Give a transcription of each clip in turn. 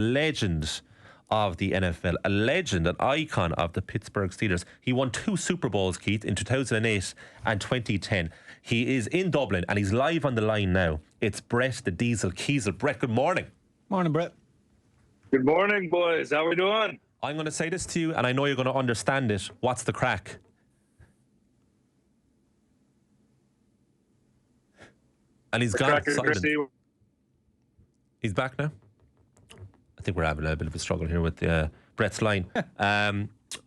legend of the NFL, a legend, an icon of the Pittsburgh Steelers. He won 2 Super Bowls, Keith, in 2008 and 2010. He is in Dublin and he's live on the line now. It's Brett the Diesel Keisel. Brett, good morning. Morning, Brett. Good morning, boys. How we doing? I'm going to say this to you and I know you're going to understand it. What's the crack? And he's gone. He's back now. I think we're having a bit of a struggle here with Brett's line.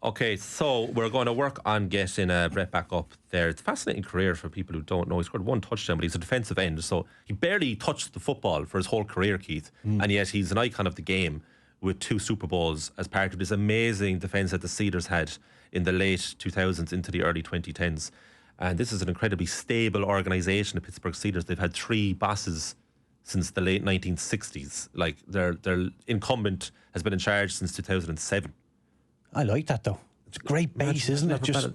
Okay, so we're going to work on getting Brett back up there. It's a fascinating career for people who don't know. He scored 1 touchdown, but he's a defensive end, so he barely touched the football for his whole career, Keith. And yet he's an icon of the game with 2 Super Bowls as part of this amazing defence that the Steelers had in the late 2000s into the early 2010s. And this is an incredibly stable organisation, the Pittsburgh Steelers. They've had 3 bosses since the late 1960s. Like, their incumbent has been in charge since 2007. I like that, though. It's a great base, isn't it? Just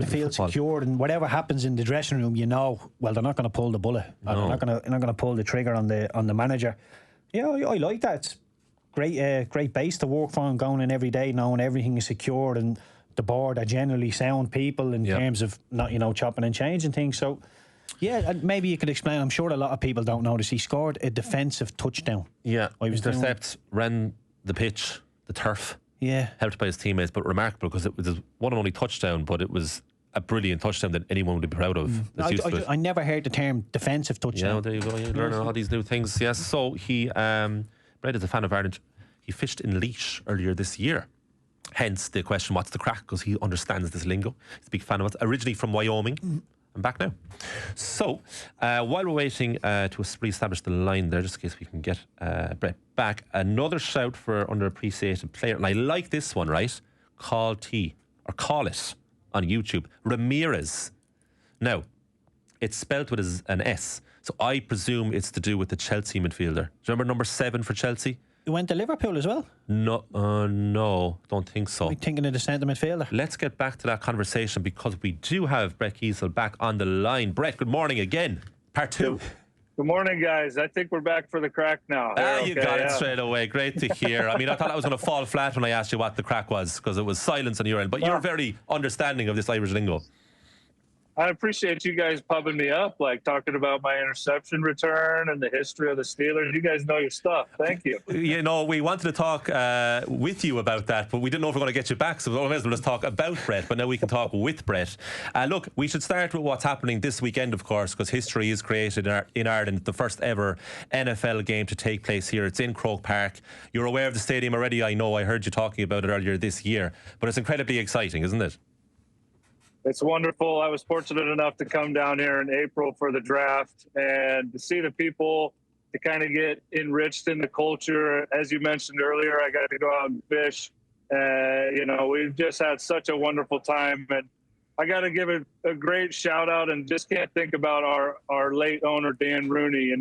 feel secure, and whatever happens in the dressing room, you know, well, they're not going to pull the bullet. No. They're not going to pull the trigger on the manager. Yeah, I like that. It's great base to work from, going in every day, knowing everything is secured, and the board are generally sound people in terms of not, chopping and changing things. So, yeah, maybe you could explain. I'm sure a lot of people don't notice. He scored a defensive touchdown. Yeah, intercept, ran the pitch, the turf. Yeah, helped by his teammates, but remarkable because it was his one and only touchdown. But it was a brilliant touchdown that anyone would be proud of. I never heard the term defensive touchdown. Yeah, well, there you go. You're learning all these new things. Yes. So he, Brett is a fan of Ireland. He fished in Laois earlier this year. Hence the question, what's the crack? Because he understands this lingo. He's a big fan of it. Originally from Wyoming. I'm back now. So, while we're waiting to re-establish the line there, just in case we can get Brett back, another shout for underappreciated player. And I like this one, right? Call it on YouTube. Ramirez. Now, it's spelled with an S. So I presume it's to do with the Chelsea midfielder. Do you remember number 7 for Chelsea? You went to Liverpool as well? No, don't think so. Are you thinking of the centre midfielder? Let's get back to that conversation because we do have Brett Keisel back on the line. Brett, good morning again. Part 2. Good morning, guys. I think we're back for the crack now. You got it straight away. Great to hear. I mean, I thought I was going to fall flat when I asked you what the crack was because it was silence on your end. But you're very understanding of this Irish lingo. I appreciate you guys pumping me up, like talking about my interception return and the history of the Steelers. You guys know your stuff. Thank you. We wanted to talk with you about that, but we didn't know if we were going to get you back, so we may as well just talk about Brett, but now we can talk with Brett. Look, we should start with what's happening this weekend, of course, because history is created in Ireland, the first ever NFL game to take place here. It's in Croke Park. You're aware of the stadium already, I know. I heard you talking about it earlier this year, but it's incredibly exciting, isn't it? It's wonderful. I was fortunate enough to come down here in April for the draft and to see the people, to kind of get enriched in the culture. As you mentioned earlier, I got to go out and fish. We've just had such a wonderful time. And I got to give a great shout out and just can't think about our late owner, Dan Rooney.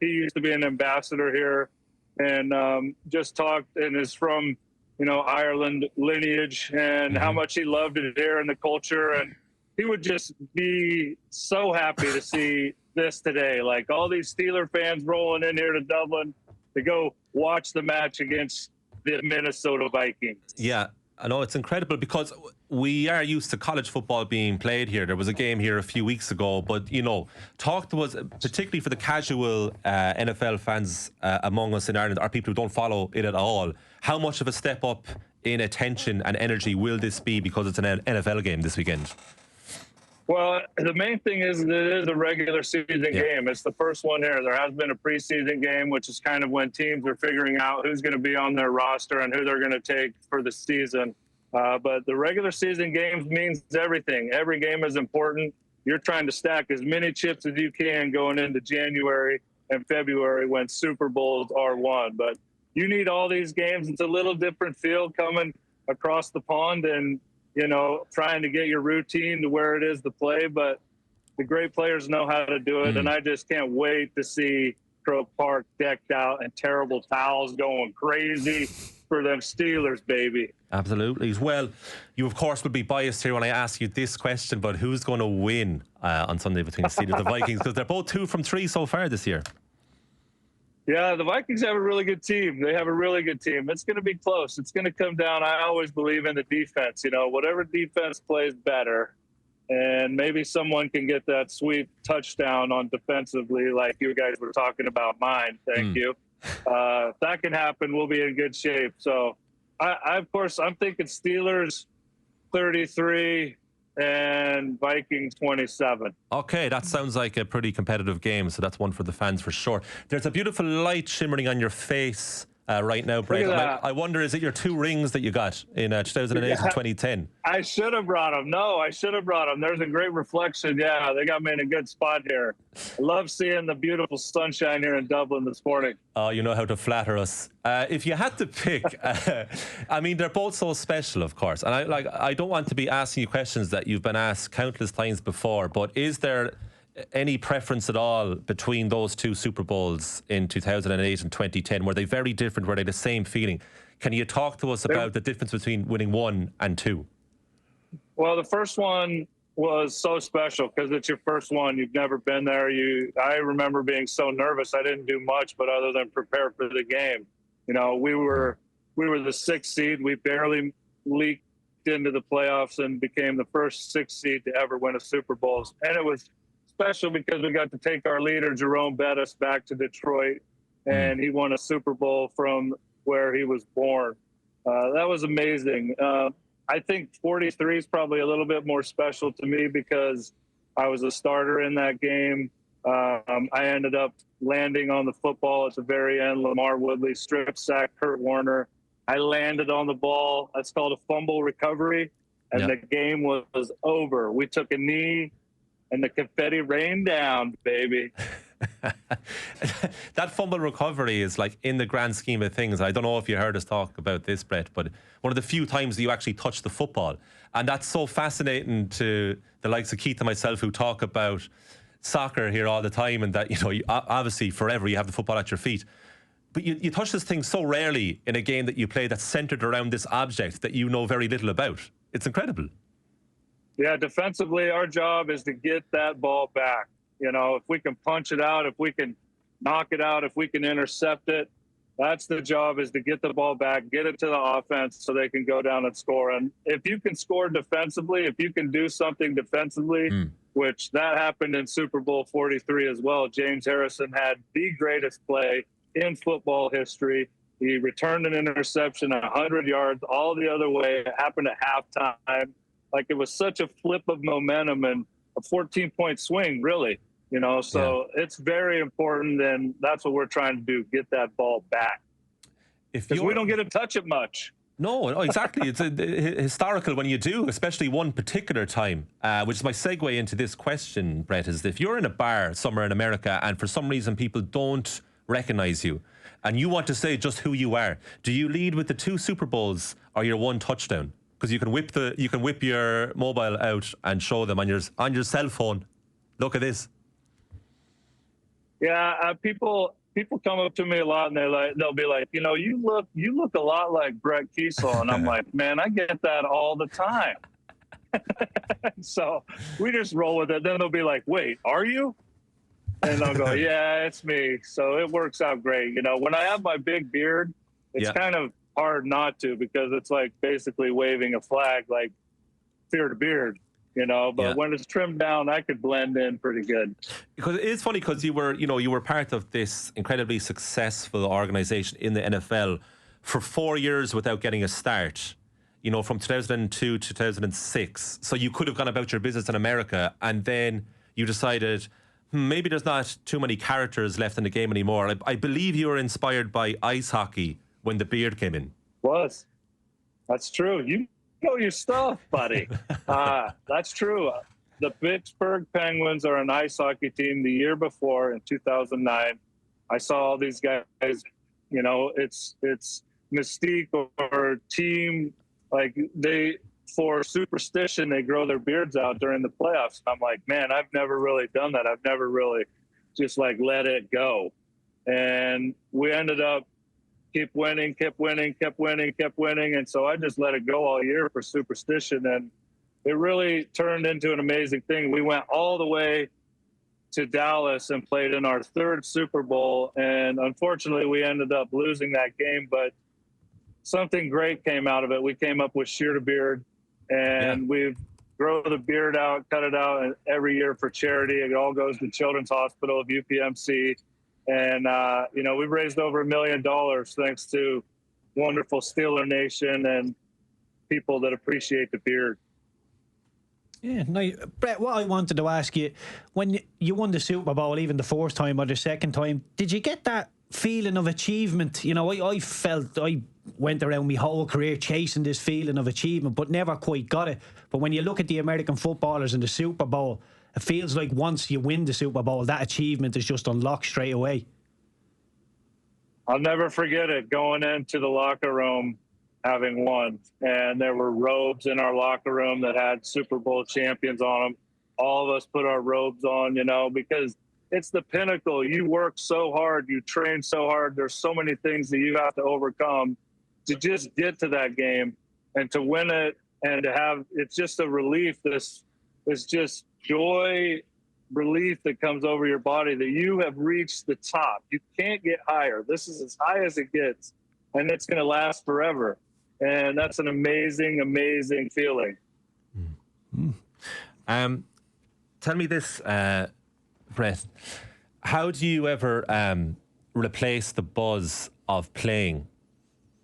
He used to be an ambassador here and just talked and is from Ireland lineage and how much he loved it here and the culture. And he would just be so happy to see this today. Like all these Steeler fans rolling in here to Dublin to go watch the match against the Minnesota Vikings. Yeah, I know it's incredible because we are used to college football being played here. There was a game here a few weeks ago, but talk to us, particularly for the casual NFL fans among us in Ireland, or people who don't follow it at all. How much of a step up in attention and energy will this be because it's an NFL game this weekend? Well, the main thing is it is a regular season game. It's the first one here. There has been a preseason game, which is kind of when teams are figuring out who's going to be on their roster and who they're going to take for the season. But the regular season games means everything. Every game is important. You're trying to stack as many chips as you can going into January and February when Super Bowls are won. But you need all these games. It's a little different feel coming across the pond and, trying to get your routine to where it is to play. But the great players know how to do it. And I just can't wait to see Croke Park decked out and terrible towels going crazy for them Steelers, baby. Absolutely. Well, you, of course, will be biased here when I ask you this question, but who's going to win on Sunday between the Steelers and the Vikings? Because they're both 2 from 3 so far this year. Yeah, the Vikings have a really good team. They have a really good team. It's going to be close. It's going to come down. I always believe in the defense. Whatever defense plays better, and maybe someone can get that sweet touchdown on defensively, like you guys were talking about mine. Thank you. If that can happen, we'll be in good shape. So, of course, I'm thinking Steelers 33 and Vikings 27. Okay, that sounds like a pretty competitive game, so that's one for the fans for sure. There's a beautiful light shimmering on your face right now, Brady. I wonder, is it your 2 rings that you got in 2008 and 2010? I should have brought them. No, I should have brought them. There's a great reflection. Yeah, they got me in a good spot here. I love seeing the beautiful sunshine here in Dublin this morning. Oh, you know how to flatter us. If you had to pick, I mean, they're both so special, of course. And I don't want to be asking you questions that you've been asked countless times before, but is there any preference at all between those 2 Super Bowls in 2008 and 2010? Were they very different? Were they the same feeling? Can you talk to us about the difference between winning 1 and 2? Well, the first one was so special because it's your first one. You've never been there. I remember being so nervous. I didn't do much, but other than prepare for the game. We were the 6th seed. We barely leaked into the playoffs and became the first 6th seed to ever win a Super Bowl. And it was special because we got to take our leader, Jerome Bettis, back to Detroit, and he won a Super Bowl from where he was born. That was amazing. I think 43 is probably a little bit more special to me because I was a starter in that game. I ended up landing on the football at the very end. Lamar Woodley strip sack Kurt Warner. I landed on the ball. That's called a fumble recovery, and the game was over. We took a knee, and the confetti rained down, baby. That fumble recovery is like, in the grand scheme of things, I don't know if you heard us talk about this, Brett, but one of the few times that you actually touch the football. And that's so fascinating to the likes of Keith and myself who talk about soccer here all the time, and that, obviously forever you have the football at your feet. But you touch this thing so rarely in a game that you play that's centered around this object that you know very little about. It's incredible. Yeah, defensively, our job is to get that ball back. If we can punch it out, if we can knock it out, if we can intercept it, that's the job, is to get the ball back, get it to the offense so they can go down and score. And if you can score defensively, if you can do something defensively, which that happened in Super Bowl 43 as well. James Harrison had the greatest play in football history. He returned an interception 100 yards all the other way. It happened at halftime. Like, it was such a flip of momentum and a 14-point swing, really. So it's very important, and that's what we're trying to do, get that ball back. Because we don't get to touch it much. No, exactly. It's historical when you do, especially one particular time, which is my segue into this question, Brett, is if you're in a bar somewhere in America and for some reason people don't recognize you and you want to say just who you are, do you lead with the 2 Super Bowls or your 1 touchdown? Because you can whip your mobile out and show them on your cell phone. Look at this. Yeah, people come up to me a lot and they'll be like, you look a lot like Brett Keisel, and I'm like, man, I get that all the time. So we just roll with it. Then they'll be like, wait, are you? And I'll go, yeah, it's me. So it works out great. When I have my big beard, it's kind of hard not to, because it's like basically waving a flag, like beard to beard. But when it's trimmed down, I could blend in pretty good. Because it's funny, because you were part of this incredibly successful organization in the NFL for 4 years without getting a start, from 2002 to 2006. So you could have gone about your business in America, and then you decided, maybe there's not too many characters left in the game anymore. I believe you were inspired by ice hockey when the beard came in. That's true. You know your stuff, buddy. That's true. The Pittsburgh Penguins are an ice hockey team. The year before, in 2009, I saw all these guys. It's mystique or team. Like, for superstition, they grow their beards out during the playoffs. I'm like, man, I've never really done that. I've never really just let it go. And we ended up kept winning. And so I just let it go all year for superstition. And it really turned into an amazing thing. We went all the way to Dallas and played in our third Super Bowl. And unfortunately, we ended up losing that game, but something great came out of it. We came up with shear to beard, and we've grow the beard out, cut it out, and every year for charity. It all goes to Children's Hospital of UPMC. And, you know, we've raised over $1 million thanks to wonderful Steeler Nation and people that appreciate the beard. Yeah, now, Brett, what I wanted to ask you, when you won the Super Bowl, even the first time or the second time, did you get that feeling of achievement? You know, I felt I went around my whole career chasing this feeling of achievement, but never quite got it. But when you look at the American footballers in the Super Bowl, it feels like once you win the Super Bowl, that achievement is just unlocked straight away. I'll never forget it, going into the locker room having won, and there were robes in our locker room that had Super Bowl champions on them. All of us put our robes on, you know, because it's the pinnacle. You work so hard, you train so hard. There's so many things that you have to overcome to just get to that game and to win it, and to have, it's just a relief. This just joy, relief that comes over your body that you have reached the top. You can't get higher. This is as high as it gets, and it's going to last forever. And that's an amazing, amazing feeling. Tell me this, Brett. How do you ever replace the buzz of playing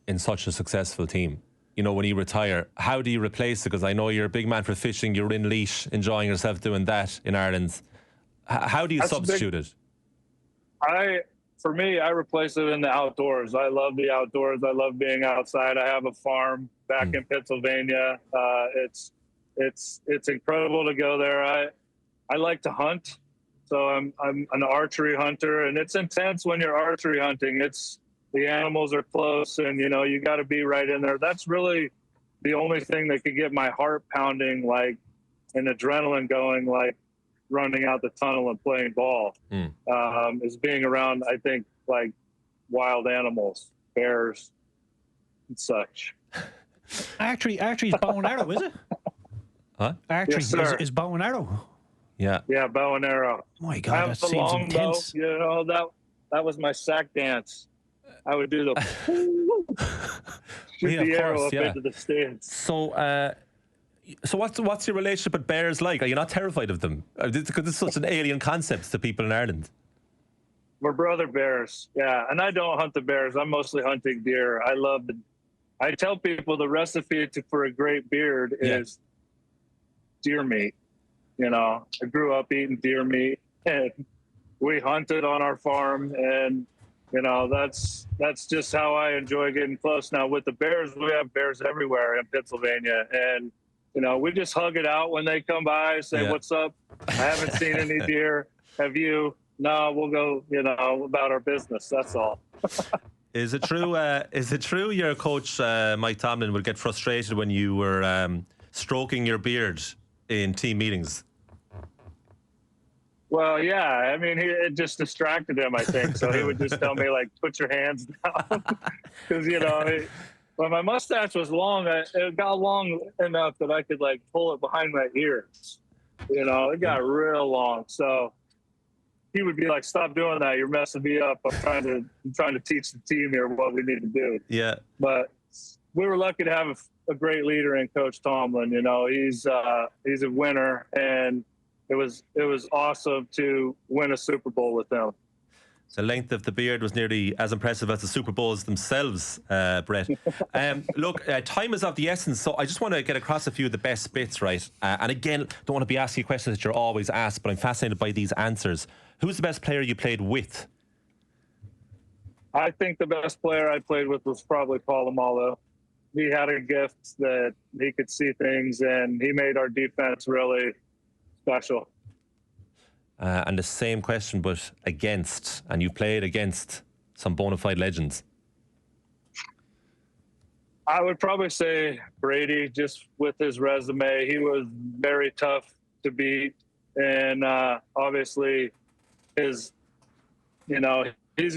in such a successful team? You know, when you retire, how do you replace it? Because I know you're a big man for fishing. You're in Leash, enjoying yourself doing that in Ireland. How do you substitute it? For me, I replace it in the outdoors. I love the outdoors. I love being outside. I have a farm back in Pennsylvania. It's incredible to go there. I like to hunt, so I'm an archery hunter, and it's intense when you're archery hunting. It's the animals are close, and you know you got to be right in there. That's really the only thing that could get my heart pounding, like, and adrenaline going, like running out the tunnel and playing ball. Is being around, I think, like wild animals, bears and such. Archery's bow and arrow, is it? Huh? Archery yes, is bow and arrow. Yeah. Yeah, bow and arrow. Oh my I God, have that the seems long intense. bow. You know, that was my sack dance. I would do the shoot the arrow up into the stands. So what's your relationship with bears like? Are you not terrified of them? Because it's such an alien concept to people in Ireland. We're brother bears, yeah. And I don't hunt the bears. I'm mostly hunting deer. I tell people the recipe for a great beard is deer meat. You know, I grew up eating deer meat, and we hunted on our farm, and you know, that's just how I enjoy getting close. Now with the bears, we have bears everywhere in Pennsylvania, and you know, we just hug it out when they come by, say, what's up? I haven't seen any deer. Have you? No, we'll go, you know, about our business. That's all. Is it true your coach, Mike Tomlin, would get frustrated when you were stroking your beard in team meetings? Well, yeah. I mean, it just distracted him, I think. So he would just tell me, like, put your hands down. Because, you know, when my mustache was long, it got long enough that I could, like, pull it behind my ears. You know, it got real long. So he would be like, stop doing that. You're messing me up. I'm trying to teach the team here what we need to do. Yeah. But we were lucky to have a great leader in Coach Tomlin. You know, he's a winner, and it was awesome to win a Super Bowl with him. The length of the beard was nearly as impressive as the Super Bowls themselves, Brett. Look, time is of the essence, so I just want to get across a few of the best bits, right? And again, don't want to be asking questions that you're always asked, but I'm fascinated by these answers. Who's the best player you played with? I think the best player I played with was probably Colm. He had a gift that he could see things, and he made our defense really special. And the same question, but against, and you played against some bona fide legends. I would probably say Brady, just with his resume. He was very tough to beat, and obviously he's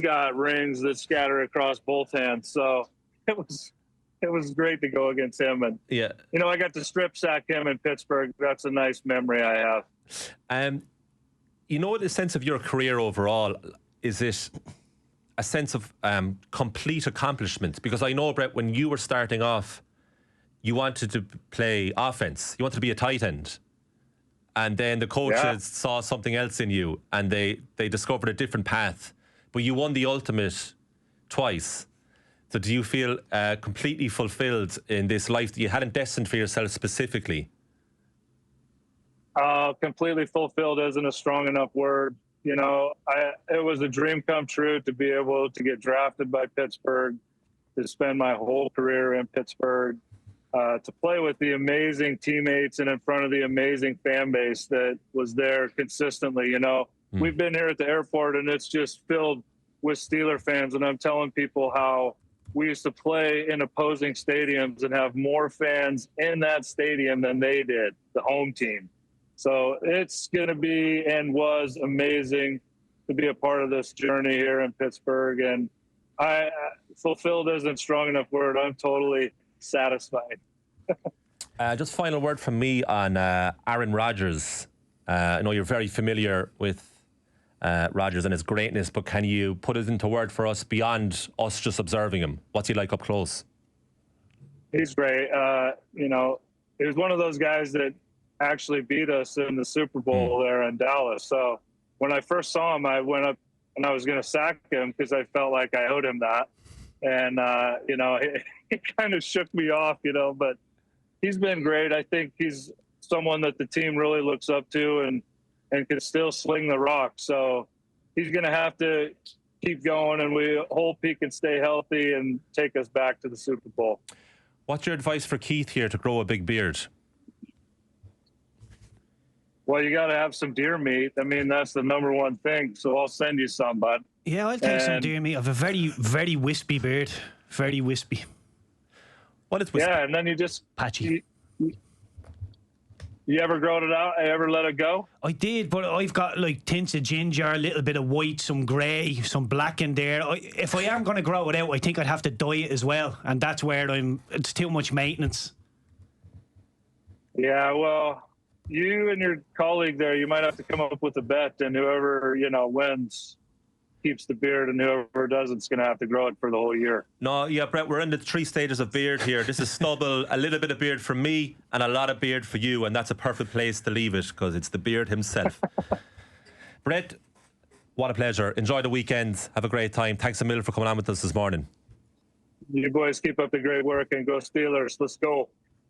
got rings that scatter across both hands. So it was great to go against him. And yeah, you know, I got to strip sack him in Pittsburgh. That's a nice memory I have. you know, the sense of your career overall, is it a sense of complete accomplishment? Because I know, Brett, when you were starting off, you wanted to play offense. You wanted to be a tight end. And then the coaches saw something else in you and they discovered a different path. But you won the ultimate twice. So do you feel completely fulfilled in this life that you hadn't destined for yourself specifically? Completely fulfilled isn't a strong enough word. You know, it was a dream come true to be able to get drafted by Pittsburgh, to spend my whole career in Pittsburgh, to play with the amazing teammates and in front of the amazing fan base that was there consistently. You know, we've been here at the airport and it's just filled with Steeler fans. And I'm telling people how we used to play in opposing stadiums and have more fans in that stadium than they did, the home team. So it's going to be and was amazing to be a part of this journey here in Pittsburgh. And fulfilled isn't strong enough word. I'm totally satisfied. Just final word from me on Aaron Rodgers. I know you're very familiar with Rodgers and his greatness, but can you put it into word for us beyond us just observing him? What's he like up close? He's great. You know, he was one of those guys that actually beat us in the Super Bowl there in Dallas. So when I first saw him, I went up and I was going to sack him because I felt like I owed him that. And, you know, it kind of shook me off, you know, but he's been great. I think he's someone that the team really looks up to and can still sling the rock. So he's going to have to keep going, and we hope he can stay healthy and take us back to the Super Bowl. What's your advice for Keith here to grow a big beard? Well, you got to have some deer meat. I mean, that's the number one thing. So I'll send you some, bud. Yeah, I'll take some deer meat. I have a very, very wispy beard. Very wispy. What is wispy? Yeah, and then you just... Patchy. You ever growed it out? Ever let it go? I did, but I've got like tints of ginger, a little bit of white, some grey, some black in there. If I am going to grow it out, I think I'd have to dye it as well. And that's where it's too much maintenance. Yeah, well... You and your colleague there, you might have to come up with a bet, and whoever, you know, wins keeps the beard, and whoever doesn't is going to have to grow it for the whole year. No, yeah, Brett, we're in the 3 stages of beard here. This is stubble, a little bit of beard for me, and a lot of beard for you, and that's a perfect place to leave it because it's the beard himself. Brett, what a pleasure. Enjoy the weekend. Have a great time. Thanks a million for coming on with us this morning. You boys keep up the great work and go Steelers. Let's go.